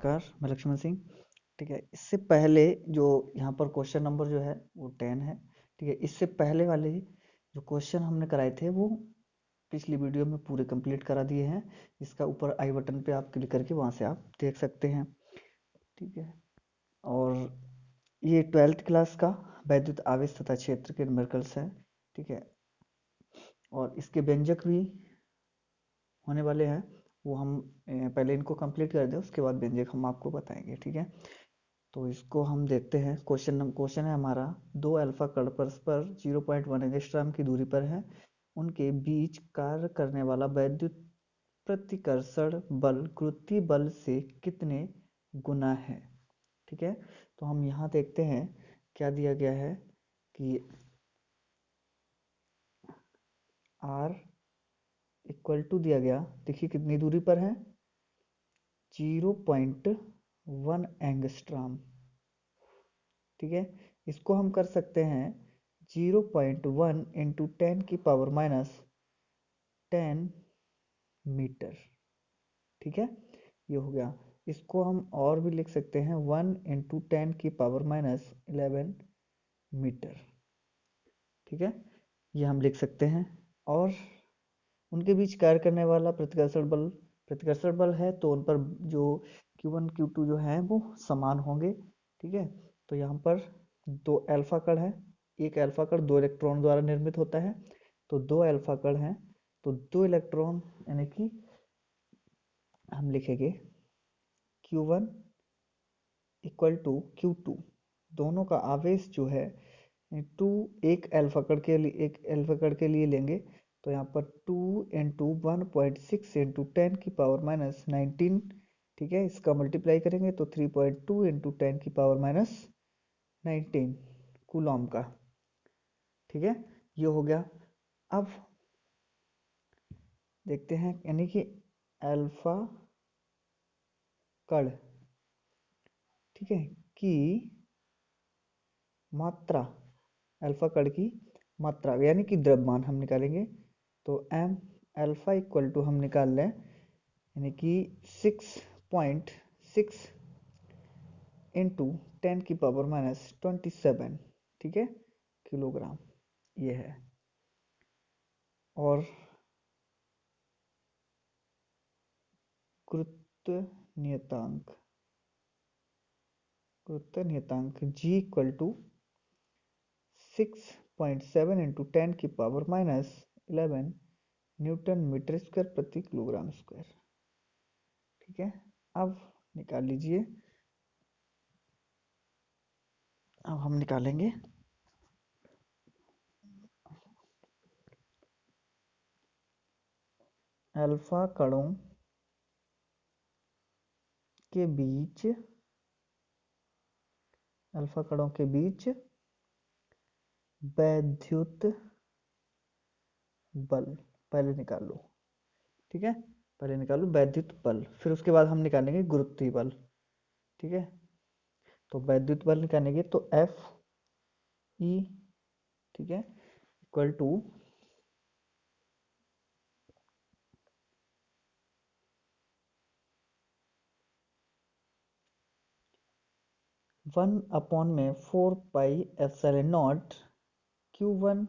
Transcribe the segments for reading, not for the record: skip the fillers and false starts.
नमस्कार, मैं लक्ष्मण सिंह। ठीक है, इससे पहले जो यहाँ पर क्वेश्चन नंबर जो है वो 10 है। ठीक है, इससे पहले वाले जो क्वेश्चन हमने कराए थे वो पिछली वीडियो में पूरे कंप्लीट करा दिए हैं। इसका ऊपर आई बटन पे आप क्लिक करके वहाँ से आप देख सकते हैं। ठीक है, और ये 12th क्लास का वैद्युत आवेश तथा क्षेत्र के न्यूमेरिकल्स है। ठीक है, और इसके व्यंजक भी होने वाले हैं, वो हम पहले इनको कंप्लीट कर दें, उसके बाद व्यंजक हम आपको बताएंगे। ठीक है, तो इसको हम देखते हैं। क्वेश्चन है हमारा, दो अल्फा कण परस्पर 0.1 एंगस्ट्रॉम की दूरी पर है, उनके बीच कार्य करने वाला वैद्युत प्रतिकर्षण बल गुरुत्वीय बल से कितने गुना है। ठीक है, तो हम यहाँ देखते हैं क्या दिया गया है कि R इक्वल टू दिया गया, देखिए कितनी दूरी पर है, 0.1 एंगस्ट्रॉम। ठीक है, इसको हम कर सकते हैं 0.1 इंटू 10 की पावर माइनस 10 मीटर। ठीक है, ये हो गया। इसको हम और भी लिख सकते हैं 1 इंटू 10 की पावर माइनस 11 मीटर। ठीक है, ये हम लिख सकते हैं। और उनके बीच कार्य करने वाला प्रतिकर्षण बल है, तो उन पर जो Q1 Q2 जो है वो समान होंगे। ठीक है, तो यहाँ पर दो अल्फा कण है, एक अल्फा कण 2 इलेक्ट्रॉन द्वारा निर्मित होता है, तो 2 अल्फा कण हैं, तो 2 इलेक्ट्रॉन यानी कि हम लिखेंगे Q1 इक्वल टू Q2, दोनों का आवेश जो है 2 एक अल्फा कण के लिए लेंगे, तो यहाँ पर 2 इंटू 1.6 इंटू 10 की पावर माइनस 19। ठीक है, इसका मल्टीप्लाई करेंगे तो 3.2 इंटू 10 की पावर माइनस 19 कूलॉम का। ठीक है, ये हो गया। अब देखते हैं, यानी कि अल्फा कण, ठीक है, की मात्रा, अल्फा कण की मात्रा यानी कि द्रव्यमान हम निकालेंगे, तो m अल्फा इक्वल टू हम निकाल लें, यानी कि 6.6 इंटू 10 की पावर माइनस 27। ठीक है, किलोग्राम ये है। और गुरुत्व नियतांक G इक्वल टू 6.7 इंटू 10 की power minus 11 newton metre square प्रति किलोग्राम स्क्वायर। ठीक है, अब निकाल लीजिए। अब हम निकालेंगे अल्फा कणों के बीच, अल्फा कणों के बीच वैद्युत बल पहले निकाल लो। ठीक है, पहले निकालो वैद्युत बल, फिर उसके बाद हम निकालेंगे गुरुत्वीय बल। ठीक है, तो वैद्युत बल निकालेंगे तो F E, ठीक है, equal to 1/4 pi epsilon naught Q1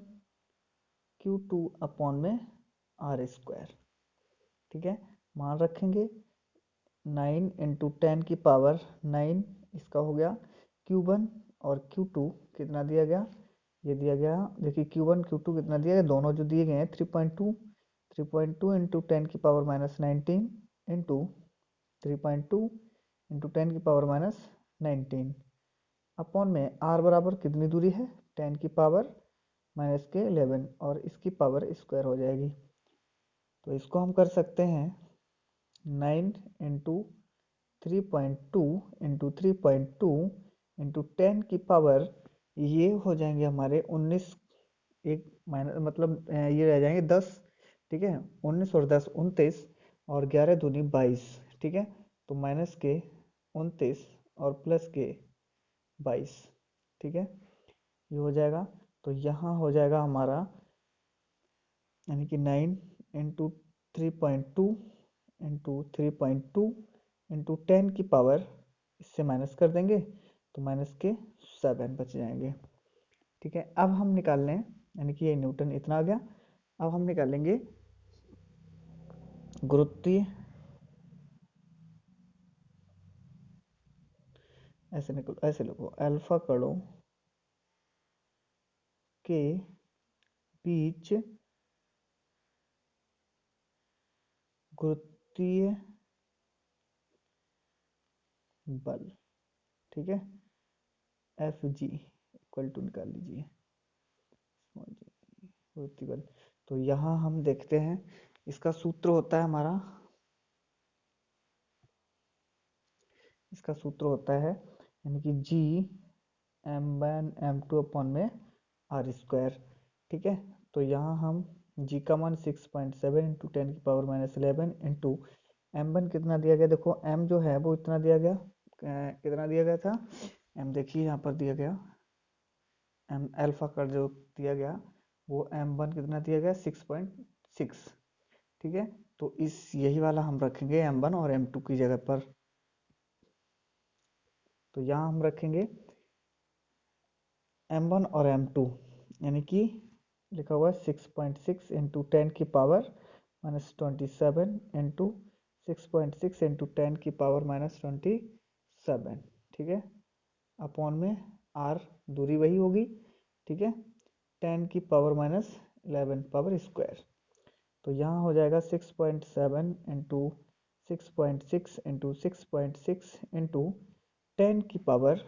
Q2 upon में R स्क्वायर। ठीक है, मान रखेंगे 9 इंटू 10 की पावर 9, इसका हो गया Q1, और Q2 कितना दिया गया, ये दिया गया, देखिए Q1 Q2 कितना दिया गया, दोनों जो दिए गए हैं 3.2 इंटू 10 की पावर माइनस 19 इंटू 3.2 इंटू 10 की पावर माइनस 19 अपॉन में R बराबर कितनी दूरी है, 10 की पावर माइनस के 11, और इसकी पावर स्क्वायर हो जाएगी। तो इसको हम कर सकते हैं 9 इंटू 3.2 इंटू 3.2 इंटू 10 की पावर, ये हो जाएंगे हमारे 19, एक माइनस मतलब ये रह जाएंगे 10। ठीक है, 19 और 10 29, और 11 दूनी 22। ठीक है, तो माइनस के 29 और प्लस के 22। ठीक है, ये हो जाएगा, तो यहाँ हो जाएगा हमारा, यानी कि 9 इंटू 3.2 इंटू 3.2 इंटू 10 की पावर, इससे माइनस कर देंगे तो माइनस के 7 बच जाएंगे। ठीक है, अब हम निकाल लें, यानी कि ये न्यूटन इतना आ गया। अब हम निकालेंगे गुरुत्वीय, ऐसे लिखो अल्फा कणों के बीच गुरुत्वीय बल। ठीक है, एफ जी इक्वल टू निकाल लीजिए गुरुत्वीय बल। तो यहाँ हम देखते हैं, इसका सूत्र होता है हमारा, इसका सूत्र होता है यानी कि जी m1 m2 अपॉन में आर स्क्वायर। ठीक है, तो यहाँ हम जी का मान 6.7 इंटू 10⁻11 इंटू m1 कितना दिया गया, देखो m जो है वो इतना दिया गया, कितना दिया गया था, m देखिए यहाँ पर दिया गया, m अल्फा का जो दिया गया वो m1 कितना दिया गया 6.6। ठीक है, तो इस यही वाला हम रखेंगे m1 और m2 की जगह पर। तो यहाँ हम रखेंगे m1 और m2, यानी कि लिखा हुआ है 6.6 इंटू 10 की पावर -27 इंटू 6.6 इंटू 10 की पावर -27। ठीक है, अपॉन में आर, दूरी वही होगी। ठीक है, 10 की पावर -11 पावर स्क्वायर। तो यहाँ हो जाएगा 6.7 इंटू 6.6 इंटू 6.6 इंटू 10 की पावर,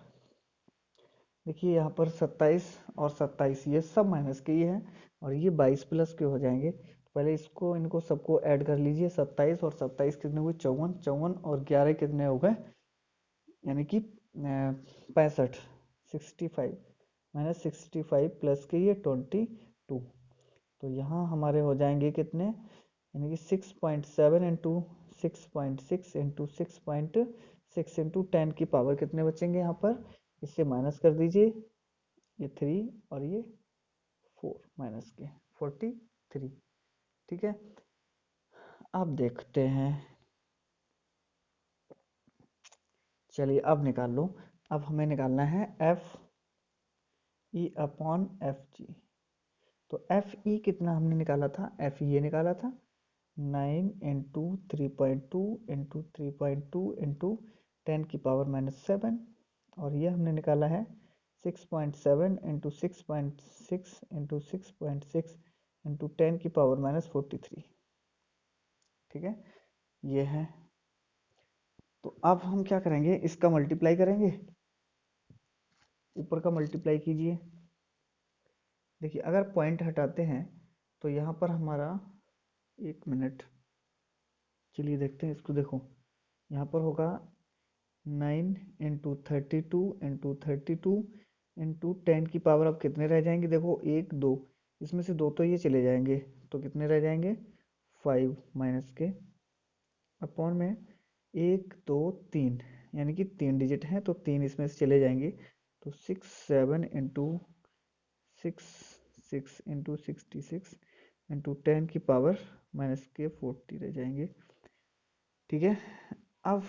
देखिए यहाँ पर 27 और 27 ये सब माइनस के ही है, और ये 22 प्लस के हो जाएंगे। तो पहले इसको इनको सबको ऐड कर लीजिए, 27 और 27 कितने हुए 54, 54 और 11 कितने हो गए, यानी कि 65, 65 -65 प्लस के ये 22। तो यहाँ हमारे हो जाएंगे कितने, यानी कि 6.7 इंटू 6.6 इंटू 6.6 इंटू 10 की पावर कितने बचेंगे यहाँ पर, इससे माइनस कर दीजिए, ये 3 और ये 4 माइनस के 43। ठीक है, अब देखते हैं, चलिए अब निकाल लो। अब हमें निकालना है F E upon F G. तो एफ ई कितना हमने निकाला था, एफ ई ये निकाला था 9 इंटू 3.2 इंटू 3.2 इंटू 10 की पावर -7, और ये हमने निकाला है 6.7 इंटू 6.6 इंटू 6.6 इंटू 10 की पावर -43। ठीक है, ये है। तो अब हम क्या करेंगे, इसका मल्टीप्लाई करेंगे, ऊपर का मल्टीप्लाई कीजिए। देखिए अगर पॉइंट हटाते हैं तो यहाँ पर हमारा, एक मिनट, चलिए देखते हैं इसको, देखो यहाँ पर होगा 9 इंटू 32 इंटू 32 इंटू 10 की पावर, अब कितने रह जाएंगे, देखो 1 2, इसमें से 2 तो ये चले जाएंगे, तो कितने रह जाएंगे 5 माइनस के, अपॉन में 1 2 3, यानी कि 3 डिजिट हैं तो 3 इसमें से चले जाएंगे, तो 6 7 इंटू 6 इंटू 66 इंटू 10 की पावर -40 रह जाएंगे। ठीक है, अब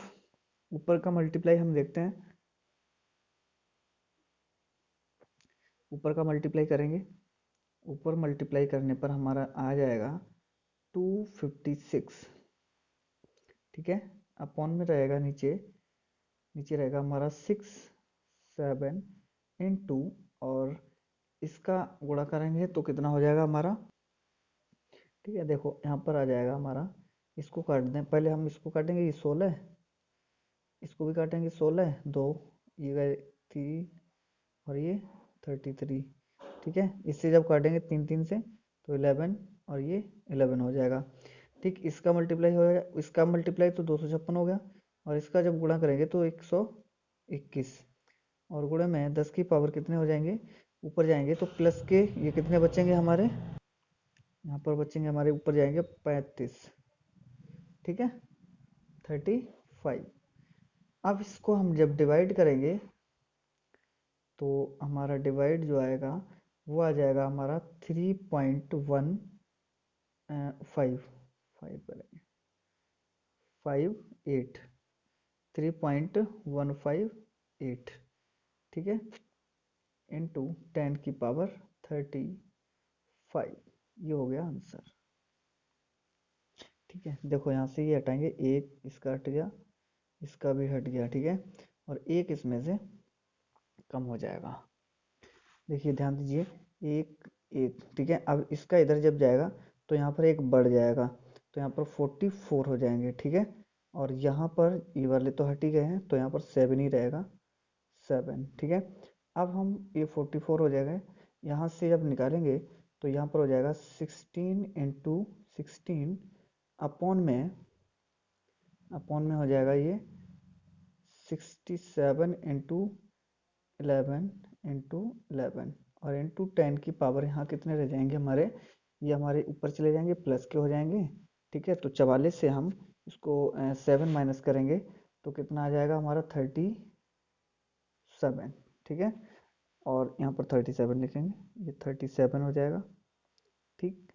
ऊपर का मल्टीप्लाई हम देखते हैं, ऊपर का मल्टीप्लाई करेंगे, ऊपर मल्टीप्लाई करने पर हमारा आ जाएगा 256। ठीक है, अपॉन में रहेगा नीचे, नीचे रहेगा हमारा 6 7 इंटू, और इसका गुणा करेंगे तो कितना हो जाएगा हमारा। ठीक है, देखो यहाँ पर आ जाएगा हमारा, इसको काट दें, पहले हम इसको काटेंगे, ये 16, इसको भी काटेंगे 16 2, ये गए 3 और ये 33। ठीक है, इससे जब काटेंगे 3 3 से तो 11 और ये 11 हो जाएगा। ठीक, इसका मल्टीप्लाई हो जाएगा, इसका मल्टीप्लाई तो 256 हो गया, और इसका जब गुणा करेंगे तो 121, और गुणे में 10 की पावर कितने हो जाएंगे, ऊपर जाएंगे तो प्लस के ये कितने बचेंगे हमारे, यहाँ पर बचेंगे हमारे, ऊपर जाएंगे 35। ठीक है, 35। अब इसको हम जब डिवाइड करेंगे तो हमारा डिवाइड जो आएगा वो आ जाएगा हमारा 3.1 5 5 करेंगे 58। 3.158, ठीक है, इंटू 10⁵, ये हो गया आंसर। ठीक है, देखो यहाँ से ये हटाएंगे, एक इसका हट गया, इसका भी हट गया, ठीक है, और एक इसमें से कम हो जाएगा। देखिए ध्यान दीजिए, एक एक, ठीक है, अब इसका इधर जब जाएगा तो यहाँ पर एक बढ़ जाएगा, तो यहाँ पर 44 हो जाएंगे, ठीक है, और यहाँ पर ये वाले तो हट ही गए हैं, तो यहाँ पर 7 ही रहेगा, 7, ठीक है। अब हम ये 44 हो जाएगा, यहाँ से जब निकालेंगे तो यहाँ पर हो जाएगा 16 × 16 अपॉन में हो जाएगा ये 67 × 11 और इंटू 10 की पावर यहाँ कितने रह जाएंगे हमारे, ये हमारे ऊपर चले जाएंगे, प्लस के हो जाएंगे, ठीक है। तो 44 से हम इसको 7 माइनस करेंगे तो कितना आ जाएगा हमारा 37, ठीक है, और यहाँ पर 37 लिखेंगे, ये 37 हो जाएगा, ठीक।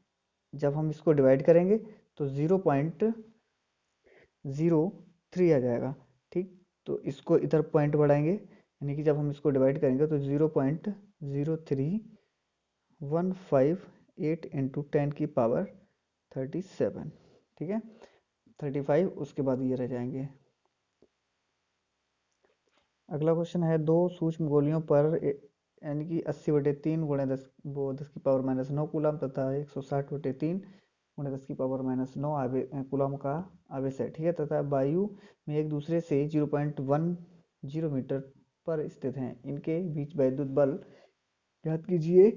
जब हम इसको डिवाइड करेंगे तो 0.03 आ जाएगा, ठीक। तो इसको इधर पॉइंट बढ़ाएंगे, यानी कि जब हम इसको डिवाइड करेंगे तो 0.03158 इंटू 10⁵37, ठीक है, 35, उसके बाद ये रह जाएंगे। अगला क्वेश्चन है, दो सूक्ष्म गोलियों पर यानी कि 80/3 गुणे 10 वो 10⁻⁹ कूलम तथा 160/3 गुणे 10⁻⁹ कूलम का आवेश है, ठीक है, तथा वायु में एक दूसरे से 0.10 मीटर पर स्थित हैं, इनके बीच वैद्युत बल ज्ञात कीजिए।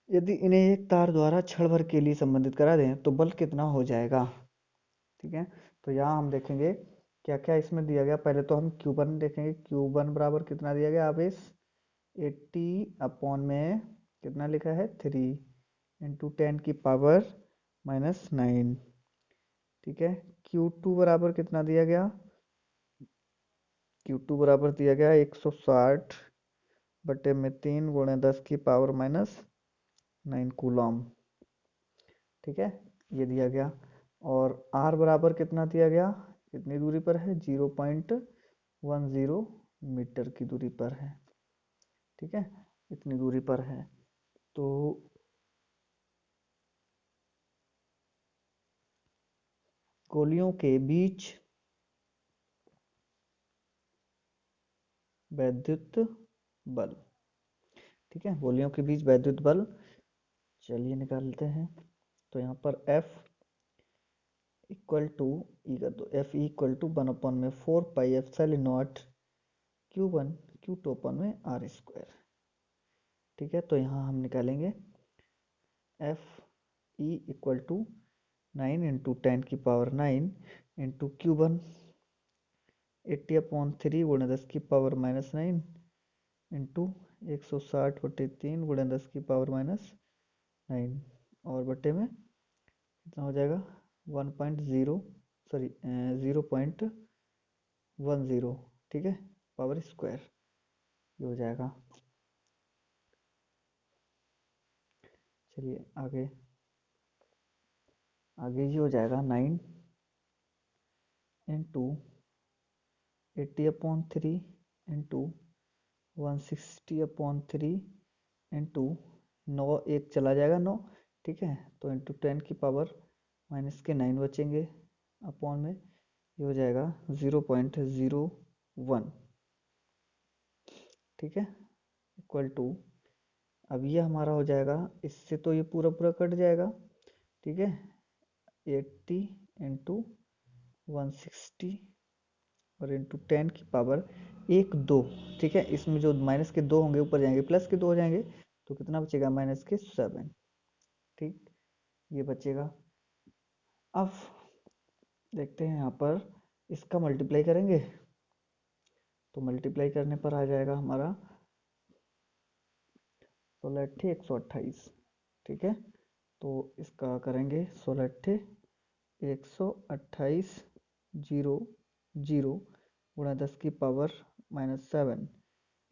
यदि इन्हें एक तार द्वारा क्षण भर के लिए संबंधित करा दें तो बल कितना हो जाएगा, ठीक है। तो यहाँ हम देखेंगे क्या क्या इसमें दिया गया। पहले तो हम Q1 देखेंगे, Q1 बराबर कितना दिया गया आवेश, 80 अपॉन में कितना लिखा है 3 इंटू 10⁻⁹, ठीक है। Q2 बराबर कितना दिया गया, Q2 बराबर दिया गया 160/3 गुणे 10⁻⁹ कूलम, ठीक है, ये दिया गया। और R बराबर कितना दिया गया, कितनी दूरी पर है, 0.10 मीटर की दूरी पर है, ठीक है, इतनी दूरी पर है। तो गोलियों के बीच वैद्युत बल, ठीक है, गोलियों के बीच वैद्युत बल, चलिए निकालते हैं। तो यहाँ पर F इक्वल टू ई कर दो, F equal to 1/4πε0 Q1 Q2 upon में R², ठीक है। तो यहाँ हम निकालेंगे F E equal to 9 into 10⁹ into Q1 80/3 गुणे 10⁻⁹ इंटू 160/3 गुणे 10⁻⁹ और बटे में कितना हो जाएगा 0.10, ठीक है, पावर स्क्वायर, ये हो जाएगा। चलिए आगे आगे ये हो जाएगा 9 इंटू 80/3 इंटू 160/3 इंटू 9, एक चला जाएगा 9, ठीक है, तो इंटू 10⁻⁻⁹ बचेंगे अपॉन में, ये हो जाएगा 0.01, ठीक है, इक्वल टू, अब ये हमारा हो जाएगा, इससे तो ये पूरा पूरा कट जाएगा, ठीक है, 80 इंटू 160 और इंटू 10⁻1 2, ठीक है, इसमें जो माइनस के 2 होंगे ऊपर जाएंगे, प्लस के 2 हो जाएंगे, तो कितना बचेगा -7, ठीक, ये बचेगा। अब देखते हैं यहाँ पर इसका मल्टीप्लाई करेंगे, तो मल्टीप्लाई करने पर आ जाएगा हमारा 16 128, ठीक है, तो इसका करेंगे 16 128 0 0 गुणा 10⁻⁻7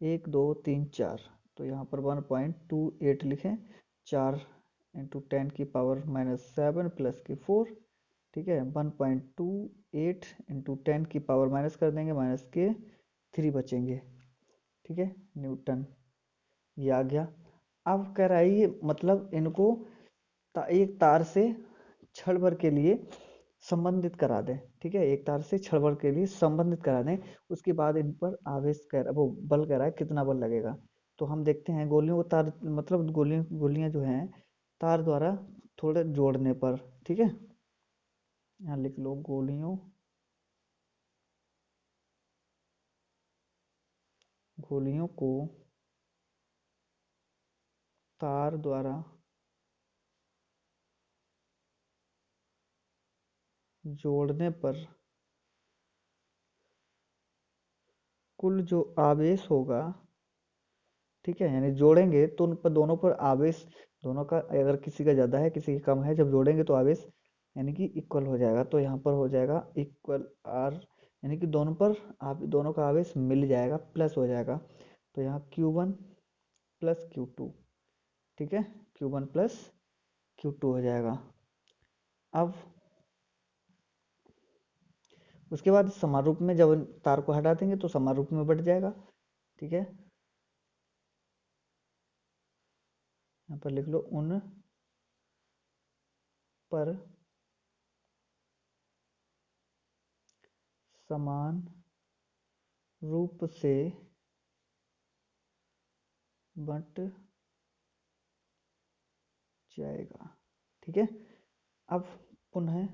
1 2 3 4, तो यहाँ पर 1.28 लिखें, 4 इंटू 10⁻⁻7 प्लस के 4 ठीक है, 1.28 इंटू 10 की पावर माइनस कर देंगे, माइनस के 3 बचेंगे। ठीक है, न्यूटन ये आ गया। अब कह रहा है ये मतलब इनको एक तार से छड़ भर के लिए संबंधित करा दें। ठीक है, एक तार से छड़ भर के लिए संबंधित करा दें, उसके बाद इन पर आवेश कह रहा वो बल कह रहा है कितना बल लगेगा। तो हम देखते हैं गोलियों को तार मतलब गोलियां जो हैं तार द्वारा थोड़े जोड़ने पर। ठीक है, यहाँ लिख लो गोलियों गोलियों को तार द्वारा जोड़ने पर कुल जो आवेश होगा, ठीक है, यानी जोड़ेंगे तो उन पर दोनों पर आवेश, दोनों का अगर किसी का ज़्यादा है किसी का कम है, जब जोड़ेंगे तो आवेश यानी कि इक्वल हो जाएगा। तो यहाँ पर हो जाएगा इक्वल आर, यानी कि दोनों पर आप दोनों का आवेश मिल जाएगा, प्लस हो जाएगा। तो यहाँ Q1 प्लस Q2, ठीक है, Q1 प्लस Q2 हो जाएगा। अब उसके बाद समान रूप में जब तार को हटा देंगे तो समान रूप में बढ़ जाएगा। ठीक है, यहाँ पर लिख लो उन पर समान रूप से बंट जाएगा। ठीक है, अब पुनः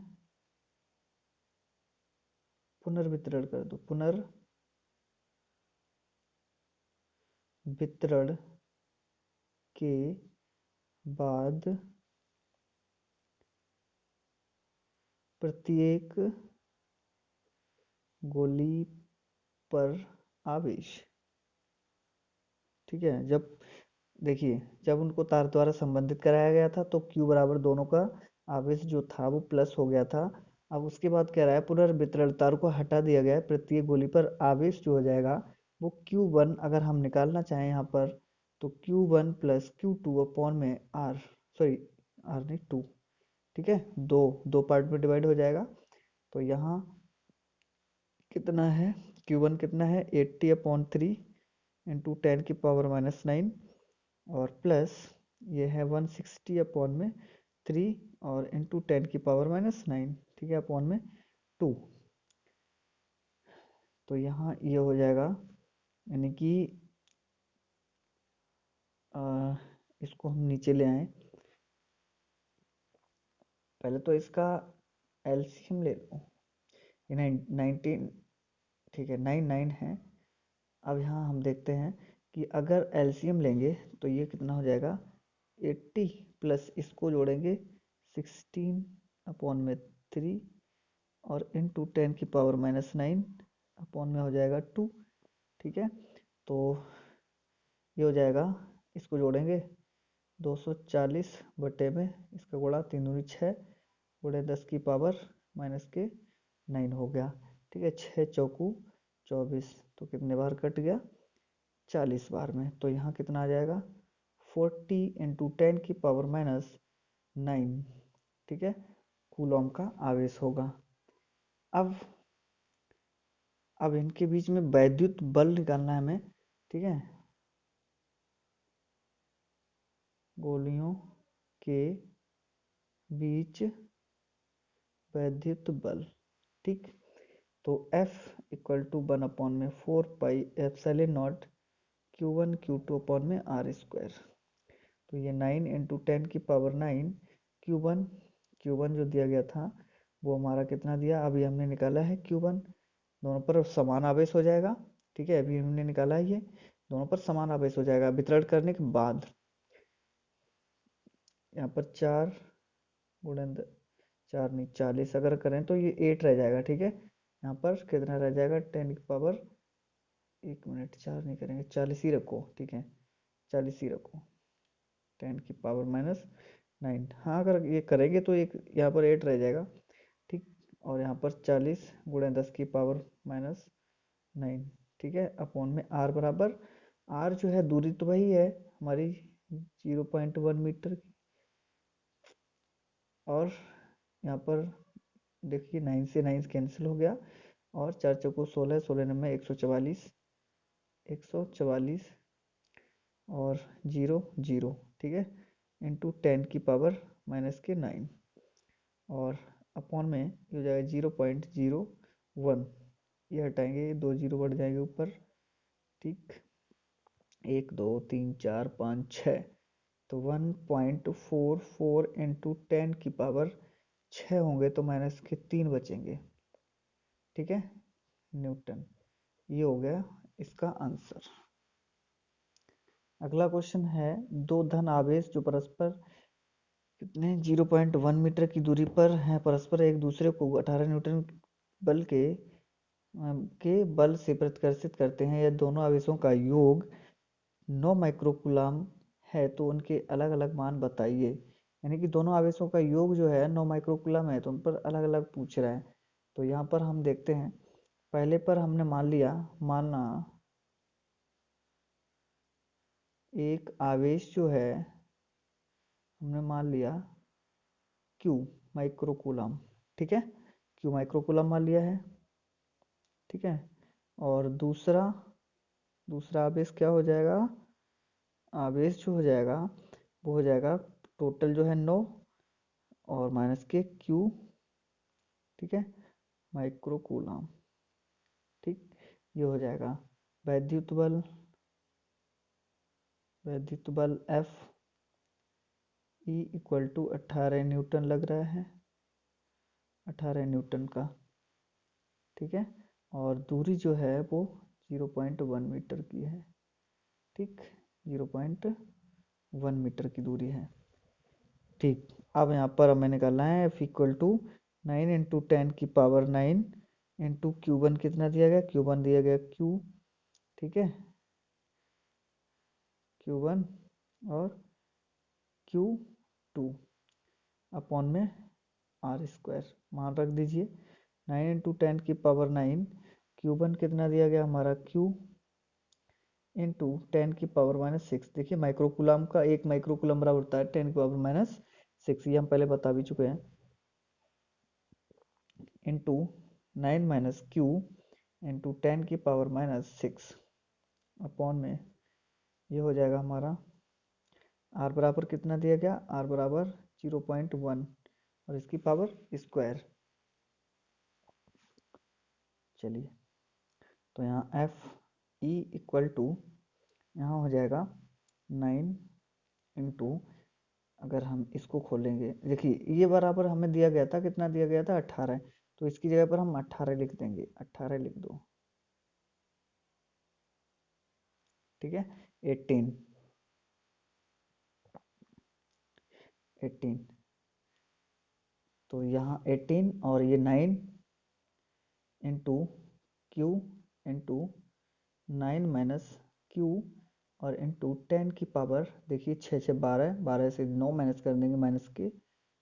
पुनर्वितरण कर दो। पुनर्वितरण के बाद प्रत्येक गोली पर आवेश, ठीक है, जब देखिए जब उनको तार द्वारा संबंधित कराया गया था तो Q बराबर दोनों का आवेश जो था वो प्लस हो गया था। अब उसके बाद कह रहा है पुनर्वितरण तार को हटा दिया गया है, प्रत्येक गोली पर आवेश जो हो जाएगा वो Q1 अगर हम निकालना चाहें यहाँ पर तो Q1 प्लस Q2 अपॉन में आर, सॉरी आर नहीं 2, ठीक है, दो दो पार्ट में डिवाइड हो जाएगा। तो यहाँ कितना है, Q1 कितना है 80/3 इंटू 10⁻⁹ और प्लस ये है 160/3 और इंटू 10⁻⁹, ठीक है, अपॉन में 2। तो यहाँ ये हो जाएगा, यानी कि इसको हम नीचे ले आए, पहले तो इसका एलसीएम ले लो। ये 19, ठीक है, 9 है। अब यहाँ हम देखते हैं कि अगर एलसीएम लेंगे तो ये कितना हो जाएगा 80 प्लस इसको जोड़ेंगे 16/3 और इंटू 10⁻⁹ अपॉन में हो जाएगा 2। ठीक है, तो ये हो जाएगा, इसको जोड़ेंगे 240 बटे में इसका गुणा 3 दूनी 6 गुणे 10⁻⁻9 हो गया। ठीक है, 6 चौकू 24, तो कितने बार कट गया 40 बार में। तो यहाँ कितना आ जाएगा 40 इंटू 10⁻⁹, ठीक है, कूलॉम का आवेश होगा। अब इनके बीच में वैद्युत बल निकालना है हमें। ठीक है, गोलियों के बीच वैद्युत बल, ठीक, तो F equal to 1/4 pi epsilon naught Q1 Q2/r²। तो ये 9 इंटू 10⁻⁹, Q1 Q1 जो दिया गया था वो हमारा कितना दिया, अभी हमने निकाला है Q1, दोनों पर समान आवेश हो जाएगा। ठीक है, अभी हमने निकाला है ये, दोनों पर समान आवेश हो जाएगा वितरण करने के बाद। यहाँ पर 4 गुणन 4 नहीं 40 अगर करें तो ये 8 रह जाएगा। ठीक है, यहाँ पर कितना रह जाएगा 10 की पावर, एक मिनट 4 नहीं करेंगे 40 ही रखो। ठीक है, 40 ही रखो, 10⁻⁹ हाँ अगर ये करेंगे तो एक यहाँ पर 8 रह जाएगा। ठीक, और यहाँ पर 40 गुणे 10⁻⁹, ठीक है, अपॉन में आर बराबर, आर जो है दूरी तो वही है हमारी 0.1 मीटर की, और यहाँ पर देखिए 9 से 9 कैंसिल हो गया, और 4 चौको 16, 16 नंबर 144, 144 और 0 0, ठीक है, इंटू 10 की पावर माइनस के 9, और अपॉन में ये हो जाएगा 0.01, ये हटाएंगे, 2 जीरो बढ़ जाएंगे ऊपर, ठीक, 1 2 3 4 5 6, तो 1.44 इंटू 10 की पावर 6 होंगे तो माइनस के 3 बचेंगे, ठीक है, न्यूटन। ये हो गया इसका आंसर। अगला क्वेश्चन है, दो धन आवेश जो परस्पर कितने 0.1 मीटर की दूरी पर हैं, परस्पर एक दूसरे को 18 न्यूटन बल के बल से प्रतिकर्षित करते हैं, यह दोनों आवेशों का योग 9 माइक्रोकूलम है, तो उनके अलग अलग मान बताइए। यानी कि दोनों आवेशों का योग जो है 9 माइक्रोकूलम है, तो उन पर अलग अलग पूछ रहा है। तो यहाँ पर हम देखते हैं, पहले पर हमने माना एक आवेश जो है हमने मान लिया Q माइक्रोकूलम, ठीक है, Q माइक्रोकूलम मान लिया है, ठीक है, और दूसरा आवेश क्या हो जाएगा, आवेश जो हो जाएगा वो हो जाएगा टोटल जो है 9 और माइनस के Q, ठीक है, माइक्रोकूलम, ठीक, ये हो जाएगा वैद्युत बल F E equal to 18 newton लग रहा है, 18 न्यूटन का, ठीक है, और दूरी जो है वो 0.1 मीटर की है, ठीक, 0.1 मीटर की दूरी है, ठीक। अब यहाँ पर हमें निकालना है F इक्वल टू 9 इंटू 10 की पावर 9 इंटू Q1 कितना दिया गया, Q1 दिया गया Q, ठीक है, Q1 और Q2 अपॉन में आर स्क्वायर मान रख दीजिए, 9 इंटू 10 की पावर 9, Q1 कितना दिया गया हमारा Q इंटू 10 की पावर माइनस 6, देखिए माइक्रोकूलम का 1 माइक्रोकूलम बराबर होता है 10 की पावर माइनस 6, ये हम पहले बता भी चुके हैं, इंटू 9 माइनस Q इंटू 10 की पावर माइनस 6 अपॉन में ये हो जाएगा हमारा R बराबर कितना दिया गया, R बराबर 0.1 और इसकी पावर स्क्वायर, चलिए, तो यहाँ एफ ई इक्वल टू यहाँ हो जाएगा 9 इंटू, अगर हम इसको खोलेंगे, देखिए ये बराबर हमें दिया गया था, कितना दिया गया था 18, तो इसकी जगह पर हम 18 लिख देंगे, 18 लिख दो, ठीक है, 18 18, तो यहाँ 18 और ये 9 into Q into 9 minus Q और इंटू 10 की पावर, देखिए 6 6 12, 12 से 9 माइनस कर देंगे, माइनस के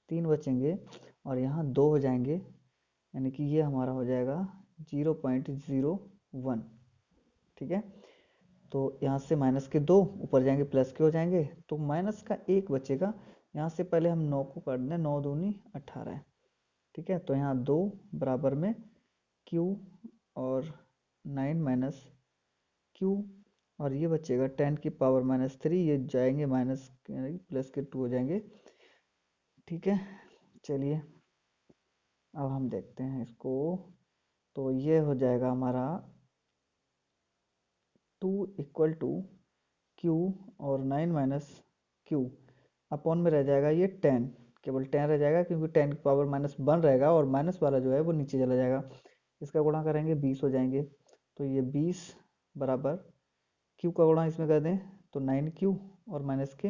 3 बचेंगे और यहाँ 2 हो जाएंगे, यानी कि ये हमारा हो जाएगा 0.01, ठीक है, तो यहाँ से माइनस के 2 ऊपर जाएंगे प्लस के हो जाएंगे, तो माइनस का 1 बचेगा, यहाँ से पहले हम 9 को काट दें, 9 दूनी 18, ठीक है, तो यहाँ 2 बराबर में Q और 9 माइनस Q और ये बचेगा 10 की पावर माइनस 3, ये जाएंगे माइनस प्लस के 2 हो जाएंगे, ठीक है, चलिए अब हम देखते हैं इसको, तो ये हो जाएगा हमारा 2 इक्वल टू Q और 9 माइनस Q अपॉन में रह जाएगा ये 10, केवल 10 रह जाएगा क्योंकि 10 की पावर माइनस 1 रहेगा और माइनस वाला जो है वो नीचे चला जाएगा, इसका गुणा करेंगे 20 हो जाएंगे, तो ये 20 बराबर Q का गुणा इसमें कर दें तो 9Q और माइनस के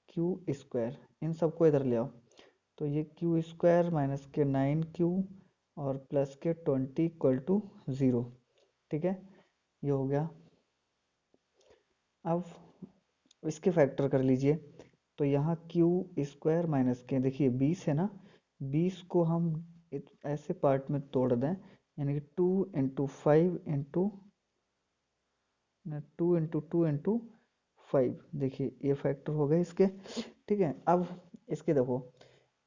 Q स्क्वायर, इन सबको इधर ले आओ, तो ये Q स्क्वायर माइनस के 9Q और प्लस के 20 इक्वल टू 0, ठीक है, ये हो गया। अब इसके फैक्टर कर लीजिए, तो यहाँ Q स्क्वायर माइनस के, देखिए 20 है ना, 20 को हम ऐसे पार्ट में तोड़ दें, यानी कि 2 इंटू 5 इंटू 5, देखिए ये फैक्टर हो गए इसके, ठीक है, अब इसके देखो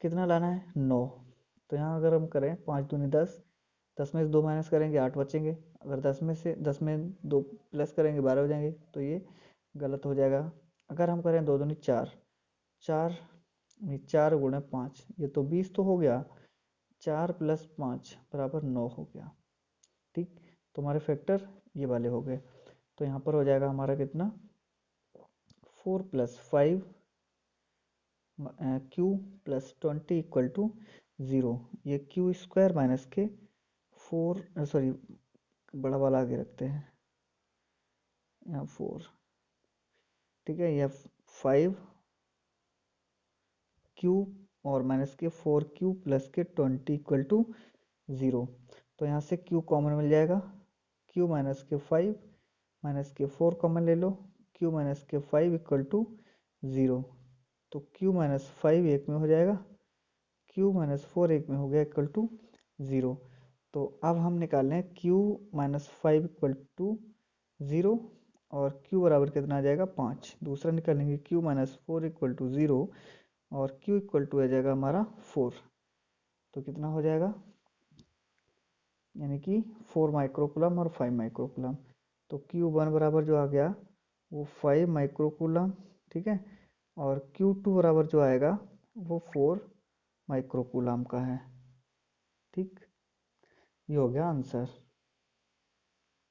कितना लाना है 9, तो यहाँ अगर हम करें 5 दूनी 10, 10 में से 2 माइनस करेंगे 8 बचेंगे। अगर 10 में 2 प्लस करेंगे 12 हो जाएंगे, तो ये गलत हो जाएगा। अगर हम करें 2 दूनी 4, 4 4 गुणे 5, ये तो 20 तो हो गया, 4 प्लस 5 बराबर 9 हो गया। ठीक, तो हमारे फैक्टर ये वाले हो गए। तो यहाँ पर हो जाएगा हमारा कितना, 4 plus 5 Q plus 20 equal to 0। ये क्यू स्क्वायर माइनस के 4, सॉरी बड़ा वाला आगे रखते हैं, यहाँ 4, ठीक है। यह 5 क्यू और माइनस के 4 क्यू प्लस के 20 इक्वल टू 0। तो यहाँ से क्यू कॉमन मिल जाएगा, क्यू माइनस के 5 माइनस के 4 कॉमन ले लो, क्यू माइनस के 5 इक्वल टू 0। तो क्यू माइनस 5 एक में हो जाएगा, क्यू माइनस 4 एक में हो गया इक्वल टू 0। तो अब हम निकाल लें क्यू माइनस 5 इक्वल टू 0, और क्यू बराबर कितना आ जाएगा 5। दूसरा निकालेंगे क्यू माइनस 4 इक्वल टू 0, और क्यू इक्वल टू आ जाएगा हमारा 4। तो कितना हो जाएगा, यानी कि 4 माइक्रोकूलम और 5 माइक्रोकूलम। तो क्यू वन बराबर जो आ गया वो 5 माइक्रोकूलम, ठीक है। और क्यू टू बराबर जो आएगा वो 4 माइक्रोकूलम का है। ठीक, ये हो गया आंसर।